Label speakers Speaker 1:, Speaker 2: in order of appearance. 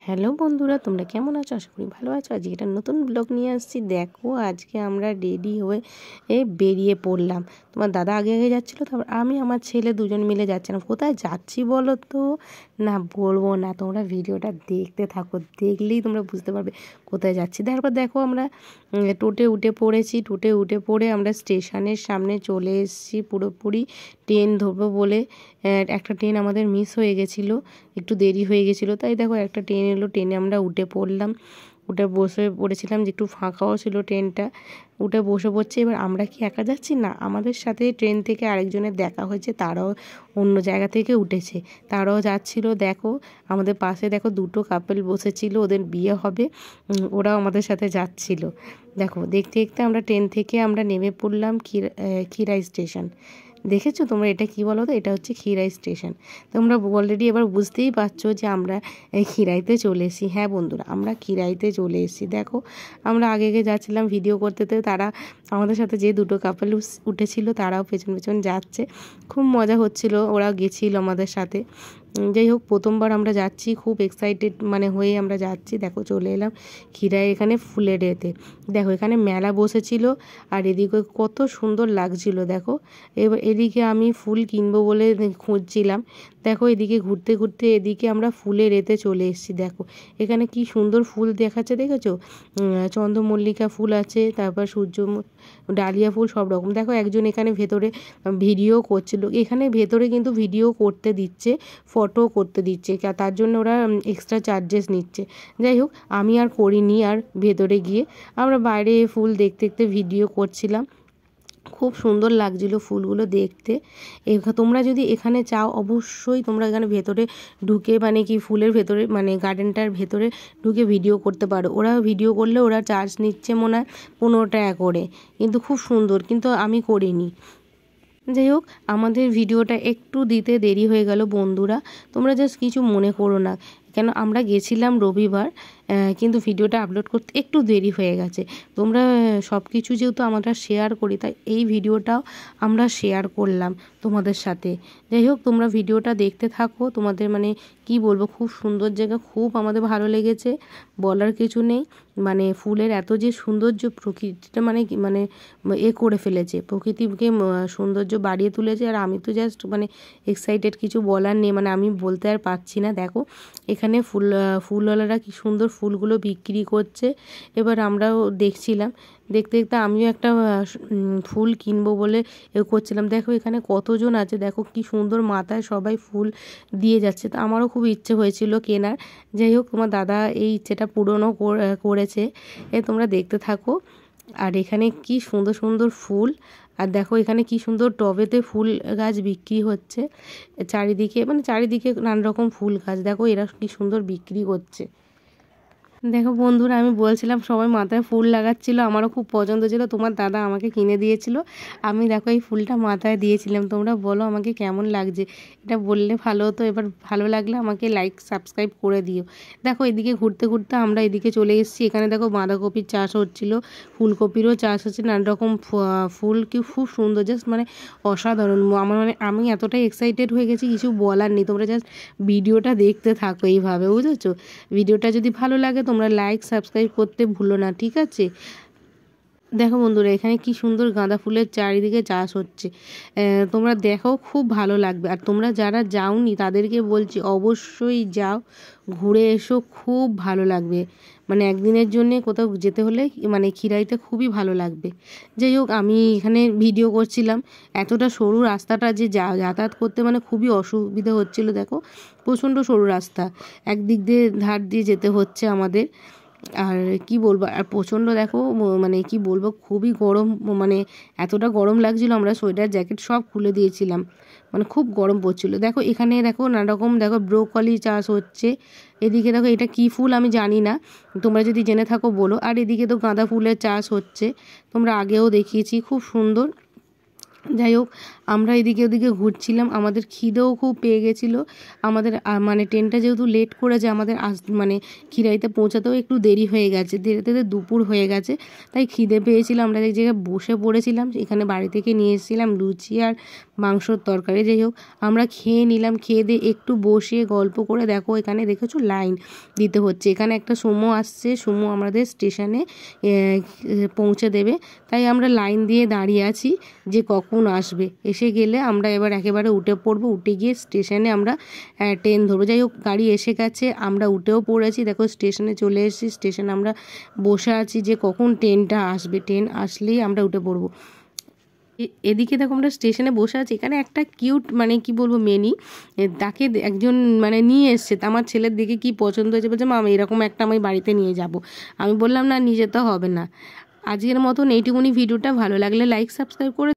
Speaker 1: Hello বন্ধুরা, তোমরা কেমন আছো? আশা করি ভালো আছো। আজকে একটা নতুন ব্লগ নিয়ে আসছি। দেখো, আজকে আমরা রেডি হয়ে বেরিয়ে পড়লাম। তোমার দাদা আগে আগে যাচ্ছিলো, তারপর আমি আমার ছেলে দুজন মিলে যাচ্ছিলাম। কোথায় যাচ্ছি বলো তো? না বলবো না, তোমরা ভিডিওটা দেখতে থাকো, দেখলেই তোমরা বুঝতে পারবে কোথায় যাচ্ছি। তারপর দেখো আমরা টোটে উঠে পড়েছি। টোটে উঠে পড়ে আমরা স্টেশনের সামনে চলে এসেছি পুরোপুরি। ট্রেন ধরবো বলে একটা ট্রেন আমাদের মিস হয়ে গেছিলো, একটু দেরি হয়ে গেছিলো। তাই দেখো একটা ট্রেন এলো, ট্রেনে আমরা উঠে পড়লাম। উঠে বসে পড়েছিলাম, যে একটু ফাঁকাও ছিল ট্রেনটা। উঠে বসে পড়ছে। এবার আমরা কি একা যাচ্ছি? না, আমাদের সাথে ট্রেন থেকে আরেকজনের দেখা হয়েছে, তারাও অন্য জায়গা থেকে উঠেছে, তারাও যাচ্ছিল। দেখো আমাদের পাশে দেখো দুটো কাপল বসেছিল, ওদের বিয়ে হবে, ওরাও আমাদের সাথে যাচ্ছিল। দেখো দেখতে দেখতে আমরা ট্রেন থেকে আমরা নেমে পড়লাম খিরাই স্টেশন। দেখেছো তোমরা? এটা কি বলো তো? এটা হচ্ছে খিরাই স্টেশন। তোমরা অলরেডি এবার বুঝতেই পারছো যে আমরা খিরাইতে চলে এসেছি। হ্যাঁ বন্ধুরা, আমরা খিরাইতে চলে এসেছি। দেখো আমরা আগে যাচ্ছিলাম ভিডিও করতে, তারা আমাদের সাথে যে দুটো কাপল উঠেছিল তারাও পেছন পেছন যাচ্ছে। খুব মজা হচ্ছিল, ওরাও গেছিল আমাদের সাথে। যাই হোক, প্রথমবার আমরা যাচ্ছি, খুব এক্সাইটেড হয়ে আমরা যাচ্ছি। দেখো চলে এলাম খিরাই, এখানে ফুলের এতে। দেখো এখানে মেলা বসেছিল, আর এদিকে কত সুন্দর লাগছিল। দেখো এবার এদিকে আমি ফুল কিনবো বলে খুঁজছিলাম। দেখো এদিকে ঘুরতে ঘুরতে এদিকে আমরা ফুলের এতে চলে এসেছি। দেখো এখানে কি সুন্দর ফুল দেখাচ্ছে, দেখেছো? চন্দ্রমল্লিকা ফুল আছে, তারপর ডালিয়া ফুল, সব রকম। দেখো একজন এখানে ভেতরে ভিডিও করছিল। এখানে ভেতরে কিন্তু ভিডিও করতে দিচ্ছে, ফটো করতে দিচ্ছে, তার জন্য ওরা এক্সট্রা চার্জেস নিচ্ছে। যাই হোক, আমি আর করিনি, আর ভেতরে গিয়ে আমরা বাইরে ফুল দেখতে দেখতে ভিডিও করছিলাম। খুব সুন্দর লাগছিল ফুলগুলো দেখতে। তোমরা যদি এখানে চাও, অবশ্যই তোমরা এখানে ভেতরে ঢুকে ফুলের ভেতরে গার্ডেনটার ভেতরে ঢুকে ভিডিও করতে পারো। ওরা ভিডিও করলে ওরা চার্জ নিচ্ছে মনে হয় 15 টাকা করে, কিন্তু খুব সুন্দর, কিন্তু আমি করিনি। যাই হোক, আমাদের ভিডিওটা একটু দিতে দেরি হয়ে গেল বন্ধুরা, তোমরা জাস্ট কিছু মনে করো না। কেন আমরা গেছিলাম রবিবার, কিন্তু ভিডিওটা আপলোড করতে একটু দেরি হয়ে গেছে। তোমরা সব কিছু যেহেতু আমরা শেয়ার করি, তাই এই ভিডিওটাও আমরা শেয়ার করলাম তোমাদের সাথে। যাই হোক, তোমরা ভিডিওটা দেখতে থাকো। তোমাদের কি বলবো, খুব সুন্দর জায়গা, খুব আমাদের ভালো লেগেছে, বলার কিছু নেই। ফুলের এত যে সৌন্দর্য, প্রকৃতিটা করে ফেলেছে, প্রকৃতিকে সৌন্দর্য বাড়িয়ে তুলেছে। আর আমি তো জাস্ট এক্সাইটেড, কিছু বলার নেই, আমি বলতে আর পারছি না। দেখো এখানে ফুলওয়ালারা কি সুন্দর ফুলগুলো বিক্রি করছে। এবার আমরাও দেখছিলাম, দেখতে দেখতে আমিও একটা ফুল কিনবো বলে করছিলাম। দেখো এখানে কতজন আছে, দেখো কি সুন্দর মাথায় সবাই ফুল দিয়ে যাচ্ছে। তো আমারও খুব ইচ্ছে হয়েছিল কেনার। যাই হোক, তোমার দাদা এই ইচ্ছেটা পূরণও করেছে। তোমরা দেখতে থাকো। আর এখানে কি সুন্দর সুন্দর ফুল, আর দেখো এখানে কি সুন্দর টবেতে ফুল গাছ বিক্রি হচ্ছে চারিদিকে, চারিদিকে নানা রকম ফুল গাছ। দেখো এরা কি সুন্দর বিক্রি করছে। দেখো বন্ধুরা, আমি বলছিলাম সবাই মাথায় ফুল লাগাচ্ছিল, আমারও খুব পছন্দ ছিল। তোমার দাদা আমাকে কিনে দিয়েছিল, আমি দেখো এই ফুলটা মাথায় দিয়েছিলাম। তোমরা বলো আমাকে কেমন লাগছে, এটা বললে ভালো হতো। এবার ভালো লাগলে আমাকে লাইক সাবস্ক্রাইব করে দিও। দেখো এদিকে ঘুরতে ঘুরতে আমরা এদিকে চলে এসেছি। এখানে দেখো বাঁধাকপির চাষ হচ্ছিল, ফুলকপিরও চাষ হচ্ছে, নানা রকম ফুল, কি খুব সুন্দর, জাস্ট অসাধারণ। আমার আমি এতটাই এক্সাইটেড হয়ে গেছি, কিছু বলার নেই। তোমরা জাস্ট ভিডিওটা দেখতে থাকো এইভাবে, বুঝেছো? ভিডিওটা যদি ভালো লাগে তোমরা লাইক সাবস্ক্রাইব করতে ভুলো না, ঠিক আছে? দেখো বন্ধুরা, এখানে কি সুন্দর গাঁদা ফুলের চারিদিকে চাষ হচ্ছে। তোমরা দেখো, খুব ভালো লাগবে। আর তোমরা যারা যাওনি তাদেরকে বলছি অবশ্যই যাও, ঘুরে এসো, খুব ভালো লাগবে। একদিনের জন্য কোথাও যেতে হলে খিরাইতে খুবই ভালো লাগবে। যাই হোক, আমি এখানে ভিডিও করছিলাম। এতটা সরু রাস্তাটা যে যাতায়াত করতে খুবই অসুবিধা হচ্ছিল। দেখো প্রচণ্ড সরু রাস্তা, একদিক দিয়ে ধার দিয়ে যেতে হচ্ছে আমাদের। আর কি বলবো, আর প্রচণ্ড দেখো কি বলবো, খুবই গরম, এতটা গরম লাগছিল, আমরা সোয়েটার জ্যাকেট সব খুলে দিয়েছিলাম, খুব গরম পড়ছিল। দেখো এখানে দেখো নানা রকম, দেখো ব্রোকলি চাষ হচ্ছে। এদিকে দেখো এটা কি ফুল আমি জানি না, তোমরা যদি জেনে থাকো বলো। আর এদিকে তো গাঁদা ফুলের চাষ হচ্ছে, তোমরা আগেও দেখিয়েছি, খুব সুন্দর। যাই হোক, আমরা এদিকে ওদিকে ঘুরছিলাম, আমাদের খিদেও খুব পেয়ে গেছিলো। আমাদের ট্রেনটা যেহেতু লেট করেছে, আমাদের খিরাইতে পৌঁছাতেও একটু দেরি হয়ে গেছে, ধীরে দুপুর হয়ে গেছে, তাই খিদে পেয়েছিল। আমরা এক জায়গায় বসে পড়েছিলাম, এখানে বাড়ি থেকে নিয়ে এসেছিলাম লুচি আর মাংসর তরকারি। যাই হোক আমরা খেয়ে নিলাম, খেয়ে দিয়ে একটু বসে গল্প করে দেখো এখানে দেখেছো লাইন দিতে হচ্ছে। এখানে একটা সুমো আসছে, সুমো আমাদের স্টেশনে পৌঁছে দেবে, তাই আমরা লাইন দিয়ে দাঁড়িয়ে আছি যে কখন আসবে। এসে গেলে আমরা এবার একেবারে উঠে পড়বো, উঠে গিয়ে স্টেশনে আমরা ট্রেন ধরবো। যাই হোক গাড়ি এসে গেছে, আমরা উঠেও পড়েছি, দেখো স্টেশনে চলে এসেছি। স্টেশনে আমরা বসে আছি যে কখন ট্রেনটা আসবে, ট্রেন আসলেই আমরা উঠে পড়বো। এদিকে দেখো আমরা স্টেশনে বসে আছি, এখানে একটা কিউট মানে কি বলবো মেনি, তাকে একজন মানে নিয়ে এসছে। আমার ছেলের দিকে কি পছন্দ হয়েছে, বলছে মা এরকম একটা আমি বাড়িতে নিয়ে যাব। আমি বললাম না নিয়ে যেতে হবে না। আজকের মতন এইটুকুনি ভিডিওটা, ভালো লাগলে লাইক সাবস্ক্রাইব করে